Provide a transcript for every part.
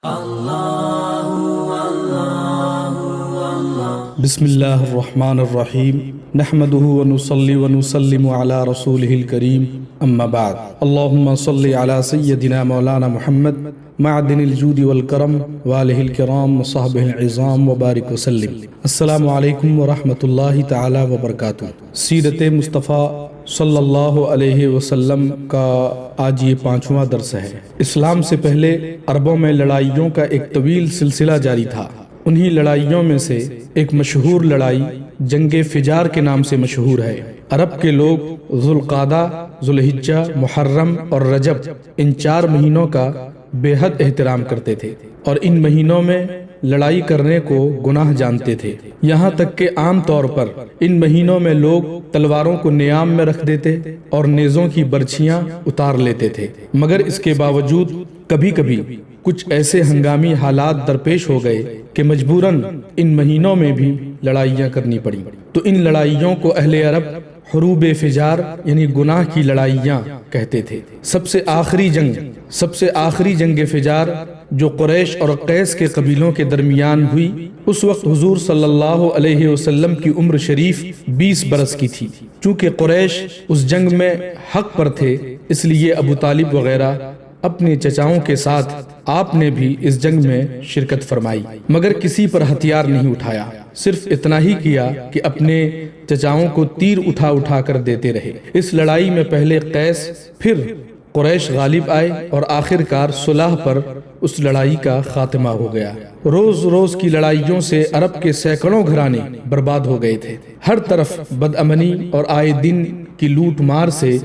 بسم اللہ الرحمن الرحیم نحمده ونصلی ونسلم علی رسوله الکریم اما بعد اللہم صلی علی سیدنا مولانا محمد معدن الجود والکرم والہ الکرام وصحبہ العظام وبارک وسلم۔ السلام علیکم ورحمۃ اللہ تعالی وبرکاتہ۔ سیرت مصطفیٰ صلی اللہ علیہ وسلم کا آج یہ 5واں درس ہے۔ اسلام سے پہلے عربوں میں لڑائیوں کا ایک طویل سلسلہ جاری تھا۔ انہی لڑائیوں میں سے ایک مشہور لڑائی جنگ فجار کے نام سے مشہور ہے۔ عرب کے لوگ ذوالقعدہ، ذوالحجہ، محرم اور رجب ان 4 مہینوں کا بے حد احترام کرتے تھے اور ان مہینوں میں لڑائی کرنے کو گناہ جانتے تھے، یہاں تک کہ عام طور پر ان مہینوں میں لوگ تلواروں کو نیام میں رکھ دیتے اور نیزوں کی برچھیاں اتار لیتے تھے۔ مگر اس کے باوجود کبھی کبھی کچھ ایسے ہنگامی حالات درپیش ہو گئے کہ مجبوراً ان مہینوں میں بھی لڑائیاں کرنی پڑیں، تو ان لڑائیوں کو اہل عرب حروب فجار یعنی گناہ کی لڑائیاں کہتے تھے۔ سب سے آخری جنگ فجار جو قریش اور قیس کے قبیلوں کے درمیان ہوئی، اس وقت حضور صلی اللہ علیہ وسلم کی عمر شریف 20 برس کی تھی۔ چونکہ قریش اس جنگ میں حق پر تھے، اس لیے ابو طالب وغیرہ اپنے چچاؤں کے ساتھ آپ نے بھی اس جنگ میں شرکت فرمائی، مگر کسی پر ہتھیار نہیں اٹھایا، صرف اتنا ہی کیا کہ اپنے چچاؤں کو تیر اٹھا کر دیتے رہے۔ اس لڑائی میں پہلے قیس پھر قریش غالب آئے اور آخرکار صلح پر اس لڑائی کا خاتمہ ہو گیا۔ روز روز کی لڑائیوں سے عرب کے سینکڑوں گھرانے برباد ہو گئے تھے۔ ہر طرف بدامنی اور آئے دن کی لوٹ مار سے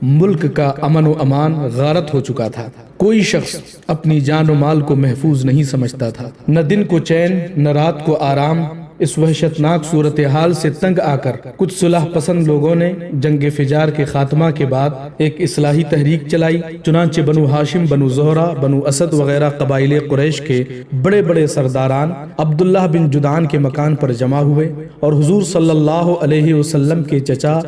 ملک کا امن و امان غارت ہو چکا تھا۔ کوئی شخص اپنی جان و مال کو محفوظ نہیں سمجھتا تھا، نہ دن کو چین نہ رات کو آرام۔ اس وحشتناک صورتحال سے تنگ آ کر کچھ صلح پسند لوگوں نے جنگ فجار کے خاتمہ کے بعد ایک اصلاحی تحریک چلائی۔ چنانچہ بنو ہاشم، بنو زہرہ، بنو اسد وغیرہ قبائل قریش کے بڑے بڑے سرداران عبداللہ بن جدعان کے مکان پر جمع ہوئے اور حضور صلی اللہ علیہ وسلم کے چچا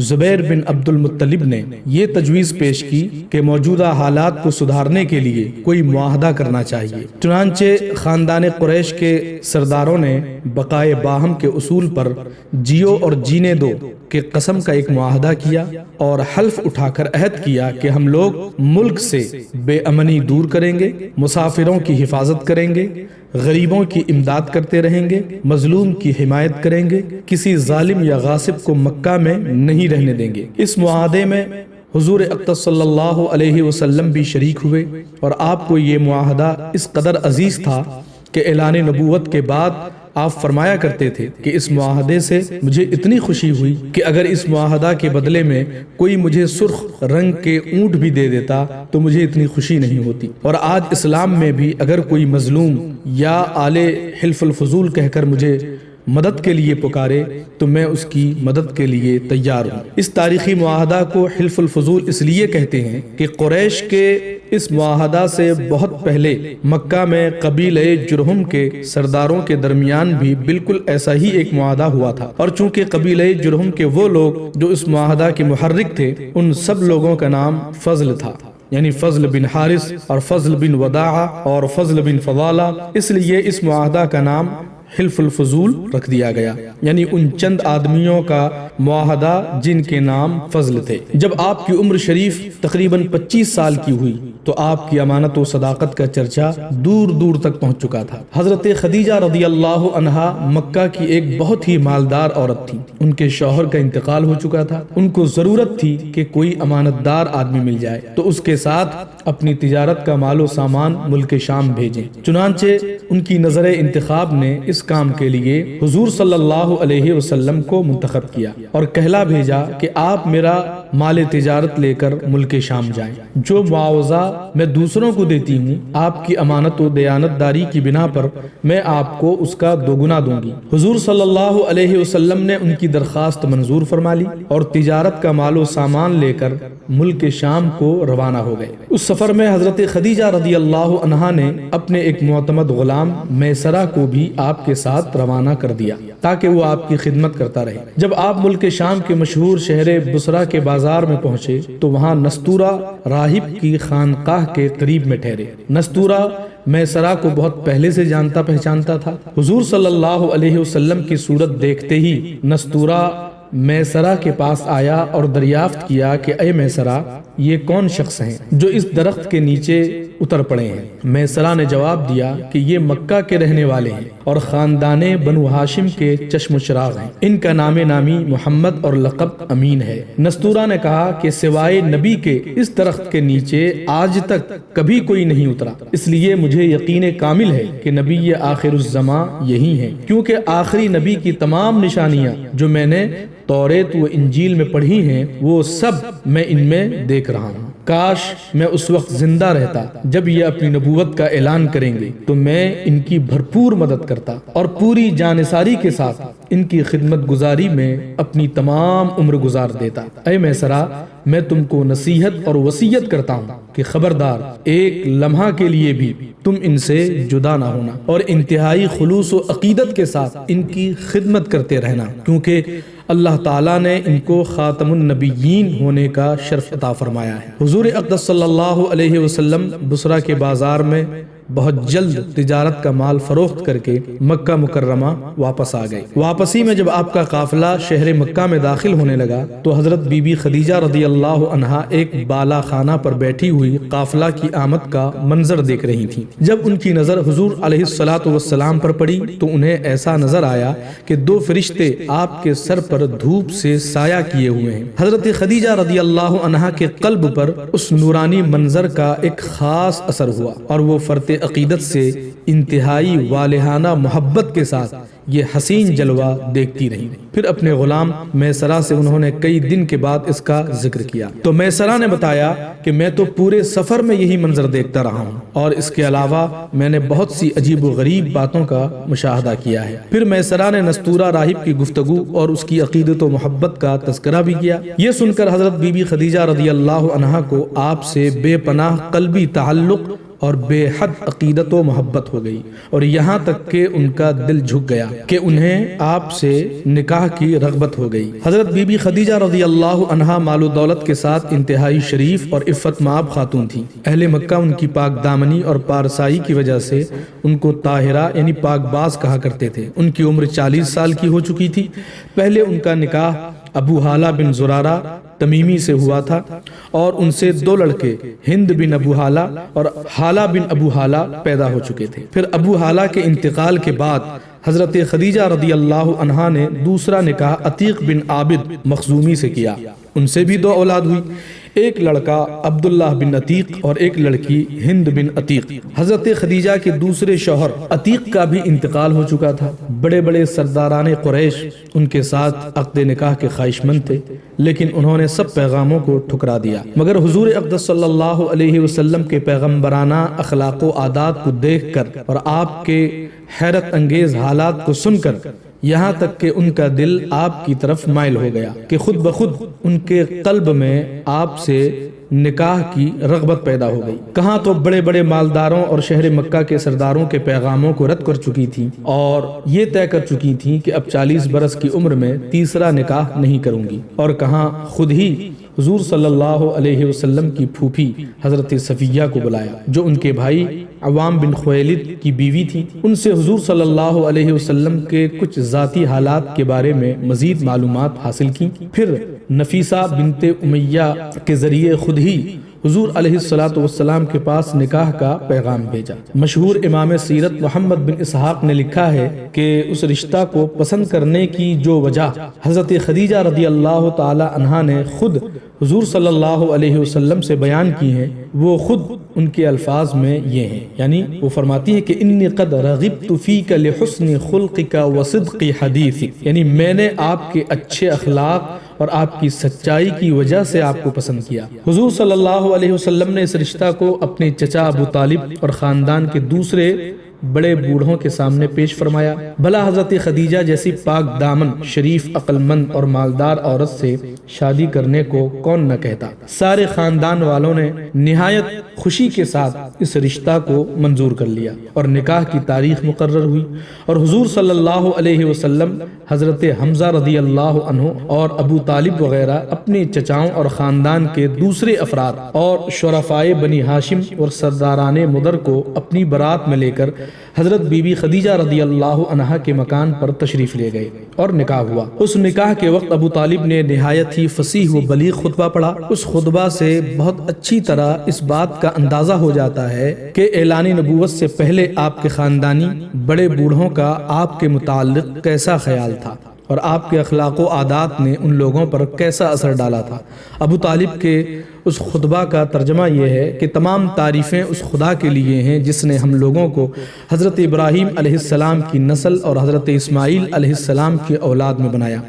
زبیر بن عبد المطلب نے یہ تجویز پیش کی کہ موجودہ حالات کو سدھارنے کے لیے کوئی معاہدہ کرنا چاہیے۔ چنانچہ خاندان قریش کے سرداروں نے بقائے باہم کے اصول پر جیو اور جینے دو کے قسم کا ایک معاہدہ کیا اور حلف اٹھا کر عہد کیا کہ ہم لوگ ملک سے بے امنی دور کریں گے، مسافروں کی حفاظت کریں گے، غریبوں کی امداد کرتے رہیں گے، مظلوم کی حمایت کریں گے، کسی ظالم یا غاصب کو مکہ میں نہیں رہنے دیں گے۔ اس معاہدے میں حضور اقدس صلی اللہ علیہ وسلم بھی شریک ہوئے اور آپ کو یہ معاہدہ اس قدر عزیز تھا کہ اعلان نبوت کے بعد آپ فرمایا کرتے تھے کہ اس معاہدے سے مجھے اتنی خوشی ہوئی کہ اگر اس معاہدہ کے بدلے میں کوئی مجھے سرخ رنگ کے اونٹ بھی دے دیتا تو مجھے اتنی خوشی نہیں ہوتی۔ اور آج اسلام میں بھی اگر کوئی مظلوم یا آل حلف الفضول کہہ کر مجھے مدد کے لیے پکارے تو میں اس کی مدد کے لیے تیار ہوں۔ اس تاریخی معاہدہ کو حلف الفضول اس لیے کہتے ہیں کہ قریش کے اس معاہدہ سے بہت پہلے مکہ میں قبیلہ جرہم کے سرداروں کے درمیان بھی بالکل ایسا ہی ایک معاہدہ ہوا تھا، اور چونکہ قبیلہ جرہم کے وہ لوگ جو اس معاہدہ کے محرک تھے ان سب لوگوں کا نام فضل تھا، یعنی فضل بن حارث اور فضل بن وداعہ اور فضل بن فضالہ، اس لیے اس معاہدہ کا نام حلف الفضول رکھ دیا گیا، یعنی ان چند آدمیوں کا معاہدہ جن کے نام فضل تھے۔ جب آپ کی عمر شریف تقریباً 25 سال کی ہوئی تو آپ کی امانت و صداقت کا چرچا دور دور تک پہنچ چکا تھا۔ حضرت خدیجہ رضی اللہ عنہا مکہ کی ایک بہت ہی مالدار عورت تھی، ان کے شوہر کا انتقال ہو چکا تھا، ان کو ضرورت تھی کہ کوئی امانت دار آدمی مل جائے تو اس کے ساتھ اپنی تجارت کا مال و سامان ملک شام بھیجیں۔ چنانچہ ان کی نظر انتخاب نے اس کام کے لیے حضور صلی اللہ علیہ وسلم کو منتخب کیا اور کہلا بھیجا کہ آپ میرا مال تجارت لے کر ملک شام جائیں، جو معاوضہ میں دوسروں کو دیتی ہوں آپ کی امانت و دیانت داری کی بنا پر میں آپ کو اس کا دوگنا دوں گی۔ حضور صلی اللہ علیہ وسلم نے ان کی درخواست منظور فرما لی اور تجارت کا مال و سامان لے کر ملک شام کو روانہ ہو گئے۔ اس سفر میں حضرت خدیجہ رضی اللہ عنہا نے اپنے ایک معتمد غلام میسرہ کو بھی آپ کے ساتھ روانہ کر دیا تاکہ وہ آپ کی خدمت کرتا رہے۔ جب آپ ملک شام کے مشہور شہر بصرہ کے بازار بازار میں پہنچے تو وہاں نستورہ راہب کی خانقاہ کے قریب میں ٹھہرے۔ نستورہ میسرہ کو بہت پہلے سے جانتا پہچانتا تھا۔ حضور صلی اللہ علیہ وسلم کی صورت دیکھتے ہی نستورہ میسرہ کے پاس آیا اور دریافت کیا کہ اے میسرہ، یہ کون شخص ہیں جو اس درخت کے نیچے اتر پڑے ہیں؟ میسرہ نے جواب دیا کہ یہ مکہ کے رہنے والے ہیں اور خاندان بنو ہاشم کے چشم و چراغ ہیں، ان کا نام نامی محمد اور لقب امین ہے۔ نستورہ نے کہا کہ سوائے نبی کے اس درخت کے نیچے آج تک کبھی کوئی نہیں اترا، اس لیے مجھے یقین کامل ہے کہ نبی آخر الزماں یہی ہیں، کیونکہ آخری نبی کی تمام نشانیاں جو میں نے توریت و انجیل میں پڑھی ہیں وہ سب میں ان میں دیکھ رہا ہوں۔ کاش میں اس وقت زندہ رہتا جب یہ اپنی نبوت کا اعلان کریں گے تو میں ان کی بھرپور مدد کرتا اور پوری جانثاری کے ساتھ ان کی خدمت گزاری میں اپنی تمام عمر گزار دیتا۔ اے میسرہ، میں تم کو نصیحت اور وصیت کرتا ہوں کہ خبردار ایک لمحہ کے لیے بھی تم ان سے جدا نہ ہونا اور انتہائی خلوص و عقیدت کے ساتھ ان کی خدمت کرتے رہنا، کیونکہ اللہ تعالیٰ نے ان کو خاتم النبیین ہونے کا شرف عطا فرمایا ہے۔ حضور اقدس صلی اللہ علیہ وسلم بصرہ کے بازار میں بہت جلد تجارت کا مال فروخت کر کے مکہ مکرمہ واپس آ گئے۔ واپسی میں جب آپ کا قافلہ شہر مکہ میں داخل ہونے لگا تو حضرت بی بی خدیجہ رضی اللہ عنہا ایک بالا خانہ پر بیٹھی ہوئی قافلہ کی آمد کا منظر دیکھ رہی تھیں۔ جب ان کی نظر حضور علیہ الصلوۃ والسلام پر پڑی تو انہیں ایسا نظر آیا کہ دو فرشتے آپ کے سر پر دھوپ سے سایہ کیے ہوئے ہیں۔ حضرت خدیجہ رضی اللہ عنہا کے قلب پر اس نورانی منظر کا ایک خاص اثر ہوا اور وہ فرط عقیدت سے انتہائی والہانہ محبت کے ساتھ یہ حسین جلوہ دیکھتی رہی۔ پھر اپنے غلام میسرہ سے انہوں نے کئی دن کے بعد اس کا ذکر کیا تو میسرہ نے بتایا کہ میں تو پورے سفر میں یہی منظر دیکھتا رہا ہوں اور اس کے علاوہ میں نے بہت سی عجیب و غریب باتوں کا مشاہدہ کیا ہے۔ پھر میسرہ نے نستورہ راہب کی گفتگو اور اس کی عقیدت و محبت کا تذکرہ بھی کیا۔ یہ سن کر حضرت بی بی خدیجہ رضی اللہ عنہا کو آپ سے بے پناہ قلبی تعلق اور بے حد عقیدت و محبت ہو گئی اور یہاں تک کہ ان کا دل جھک گیا کہ انہیں آپ سے نکاح کی رغبت ہو گئی۔ حضرت بی بی خدیجہ رضی اللہ عنہا مال و دولت کے ساتھ انتہائی شریف اور عفت مآب خاتون تھیں۔ اہل مکہ ان کی پاک دامنی اور پارسائی کی وجہ سے ان کو طاہرہ یعنی پاک باز کہا کرتے تھے۔ ان کی عمر 40 سال کی ہو چکی تھی۔ پہلے ان کا نکاح ابو حالہ بن زرارہ تمیمی سے ہوا تھا اور ان سے دو لڑکے ہند بن ابو حالہ اور حالہ بن ابو حالہ پیدا ہو چکے تھے۔ پھر ابو حالہ کے انتقال کے بعد حضرت خدیجہ رضی اللہ عنہا نے دوسرا نکاح عتیق بن عابد مخزومی سے کیا، ان سے بھی دو اولاد ہوئی، ایک لڑکا عبداللہ بن عتیق اور ایک لڑکی ہند بن عتیق۔ حضرت خدیجہ کے دوسرے شوہر عتیق کا بھی انتقال ہو چکا تھا۔ بڑے بڑے سرداران قریش ان کے ساتھ عقد نکاح کے خواہش مند تھے، لیکن انہوں نے سب پیغاموں کو ٹھکرا دیا، مگر حضور اقدس صلی اللہ علیہ وسلم کے پیغمبرانہ اخلاق و عادات کو دیکھ کر اور آپ کے حیرت انگیز حالات کو سن کر یہاں تک کہ ان کا دل آپ کی طرف مائل ہو گیا کہ خود بخود ان کے قلب میں آپ سے نکاح کی رغبت پیدا ہو گئی۔ کہاں تو بڑے بڑے مالداروں اور شہر مکہ کے سرداروں کے پیغاموں کو رد کر چکی تھیں اور یہ طے کر چکی تھیں کہ اب 40 برس کی عمر میں تیسرا نکاح نہیں کروں گی، اور کہاں خود ہی حضور صلی اللہ علیہ وسلم کی پھوپھی حضرت صفیہ کو بلایا جو ان کے بھائی عوام بن خویلد کی بیوی تھی۔ ان سے حضور صلی اللہ علیہ وسلم کے کچھ ذاتی حالات کے بارے میں مزید معلومات حاصل کی۔ پھر نفیسہ بنت امیہ کے ذریعے خود ہی حضور علیہ الصلوۃ والسلام کے پاس نکاح کا پیغام بھیجا۔ مشہور امام سیرت محمد بن اسحاق نے لکھا ہے کہ اس رشتہ کو پسند کرنے کی جو وجہ حضرت خدیجہ رضی اللہ تعالی عنہا نے خود حضور صلی اللہ علیہ وسلم سے بیان کی ہیں، وہ خود ان کے الفاظ میں یہ ہیں، یعنی وہ فرماتی ہے کہ انی قد رغبت فیک لحسن خلقک وصدق حدیثک، یعنی میں نے آپ کے اچھے اخلاق اور آپ کی سچائی کی وجہ سے آپ کو پسند کیا۔ حضور صلی اللہ علیہ وسلم نے اس رشتہ کو اپنے چچا ابو طالب اور خاندان کے دوسرے بڑے بوڑھوں کے سامنے پیش فرمایا۔ بھلا حضرت خدیجہ جیسی پاک دامن، شریف، عقل مند اور مالدار عورت سے شادی کرنے کو کون نہ کہتا۔ سارے خاندان والوں نے نہایت خوشی کے ساتھ اس رشتہ کو منظور کر لیا اور نکاح کی تاریخ مقرر ہوئی، اور حضور صلی اللہ علیہ وسلم، حضرت حمزہ رضی اللہ عنہ اور ابو طالب وغیرہ اپنے چچاؤں اور خاندان کے دوسرے افراد اور شرفائے بنی ہاشم اور سرداران مدر کو اپنی برات میں لے کر حضرت بی بی خدیجہ رضی اللہ عنہا کے مکان پر تشریف لے گئے اور نکاح ہوا۔ اس نکاح کے وقت ابو طالب نے نہایت ہی فصیح و بلیغ خطبہ پڑھا۔ اس خطبہ سے بہت اچھی طرح اس بات کا اندازہ ہو جاتا ہے کہ اعلان نبوت سے پہلے آپ کے خاندانی بڑے بوڑھوں کا آپ کے متعلق کیسا خیال تھا اور آپ کے اخلاق و عادات نے ان لوگوں پر کیسا اثر ڈالا تھا۔ ابو طالب کے اس خطبہ کا ترجمہ یہ ہے کہ تمام تعریفیں اس خدا کے لیے ہیں جس نے ہم لوگوں کو حضرت ابراہیم علیہ السلام کی نسل اور حضرت اسماعیل علیہ السلام کی اولاد میں بنایا،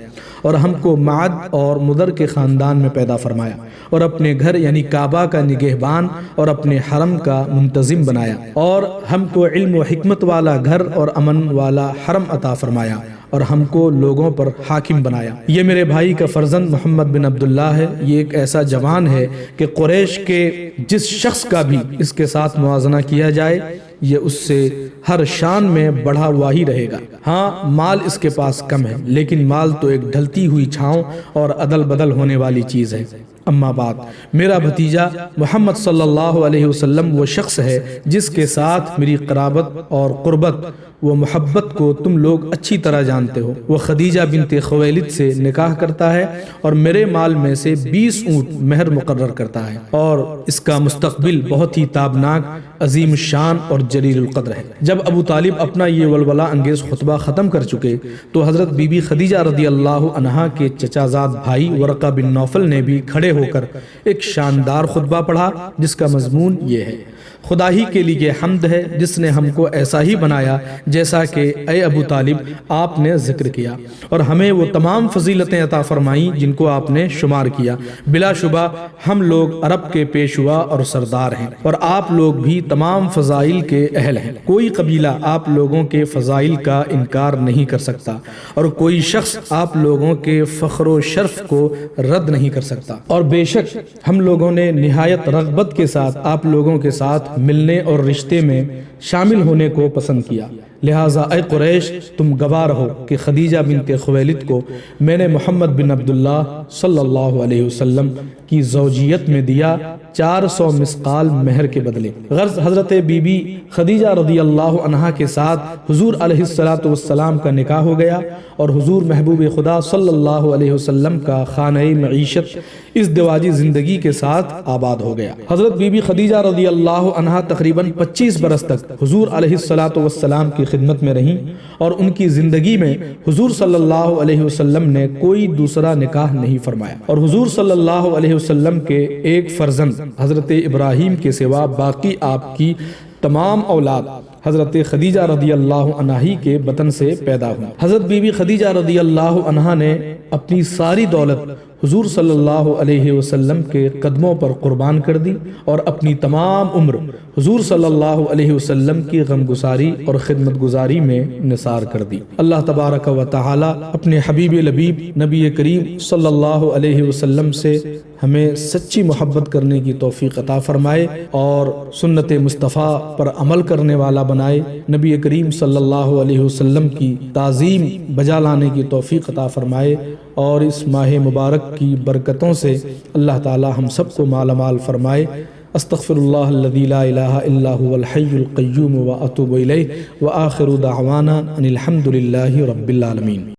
اور ہم کو معد اور مدر کے خاندان میں پیدا فرمایا، اور اپنے گھر یعنی کعبہ کا نگہبان اور اپنے حرم کا منتظم بنایا، اور ہم کو علم و حکمت والا گھر اور امن والا حرم عطا فرمایا، اور ہم کو لوگوں پر حاکم بنایا۔ یہ میرے بھائی کا فرزند محمد بن عبداللہ ہے۔ یہ ایک ایسا جوان ہے کہ قریش کے جس شخص کا بھی اس کے ساتھ موازنہ کیا جائے یہ اس سے ہر شان میں بڑھا ہوا ہی رہے گا۔ ہاں، مال اس کے پاس کم ہے، لیکن مال تو ایک ڈھلتی ہوئی چھاؤں اور عدل بدل ہونے والی چیز ہے۔ اما بعد، میرا بھتیجا محمد صلی اللہ علیہ وسلم وہ شخص ہے جس کے ساتھ میری قرابت اور قربت و محبت کو تم لوگ اچھی طرح جانتے ہو۔ وہ خدیجہ بنت خویلد سے نکاح کرتا ہے اور میرے مال میں سے 20 اونٹ مہر مقرر کرتا ہے، اور اس کا مستقبل بہت ہی تابناک، عظیم الشان اور جلیل القدر ہے۔ جب ابو طالب اپنا یہ ولولہ انگیز خطبہ ختم کر چکے تو حضرت بی بی خدیجہ رضی اللہ عنہا کے چچا زاد بھائی ورقہ بن نوفل نے بھی کھڑے ہو کر ایک شاندار خطبہ پڑھا جس کا مضمون یہ ہے: خدا ہی کے لیے حمد ہے جس نے ہم کو ایسا ہی بنایا جیسا کہ اے ابو طالب آپ نے ذکر کیا، اور ہمیں وہ تمام فضیلتیں عطا فرمائیں جن کو آپ نے شمار کیا۔ بلا شبہ ہم لوگ عرب کے پیشوا اور سردار ہیں، اور آپ لوگ بھی تمام فضائل کے اہل ہیں۔ کوئی قبیلہ آپ لوگوں کے فضائل کا انکار نہیں کر سکتا، اور کوئی شخص آپ لوگوں کے فخر و شرف کو رد نہیں کر سکتا، اور بے شک ہم لوگوں نے نہایت رغبت کے ساتھ آپ لوگوں کے ساتھ ملنے اور رشتے میں شامل ہونے کو پسند کیا۔ لہٰذا اے قریش، تم گواہ رہو کہ خدیجہ بنت خویلد کو میں نے محمد بن عبداللہ صلی اللہ علیہ وسلم کی زوجیت میں دیا 400 مسقال مہر کے بدلے۔ غرض حضرت بی بی خدیجہ رضی اللہ عنہا کے ساتھ حضور علیہ السلام کا نکاح ہو گیا، اور حضور محبوب خدا صلی اللہ علیہ وسلم کا خانہ معیشت اس دواجی زندگی کے ساتھ آباد ہو گیا۔ حضرت بی بی خدیجہ رضی اللہ عنہا تقریباً 25 برس تک حضور علیہ السلام کی خدمت میں رہیں، اور ان کی زندگی میں حضور صلی اللہ علیہ وسلم نے کوئی دوسرا نکاح نہیں فرمایا، اور حضور صلی اللہ علیہ وسلم کے ایک فرزند حضرت ابراہیم کے سوا باقی آپ کی تمام اولاد حضرت خدیجہ رضی اللہ عنہا ہی کے بطن سے پیدا ہوئی۔ حضرت بی بی خدیجہ رضی اللہ عنہا نے اپنی ساری دولت حضور صلی اللہ علیہ وسلم کے قدموں پر قربان کر دی، اور اپنی تمام عمر حضور صلی اللہ علیہ وسلم کی غمگساری اور خدمت گزاری میں نثار کر دی۔ اللہ تبارک و تعالی اپنے حبیب لبیب نبی کریم صلی اللہ علیہ وسلم سے ہمیں سچی محبت کرنے کی توفیق عطا فرمائے، اور سنت مصطفیٰ پر عمل کرنے والا بنائے، نبی کریم صلی اللہ علیہ وسلم کی تعظیم بجا لانے کی توفیق عطا فرمائے، اور اس ماہ مبارک کی برکتوں سے اللہ تعالی ہم سب کو مالا مال فرمائے۔ استغفر اللہ الذی لا الہ الا هو الحی القیوم واتوب الیہ، وآخر دعوانا ان الحمد للہ رب العالمین۔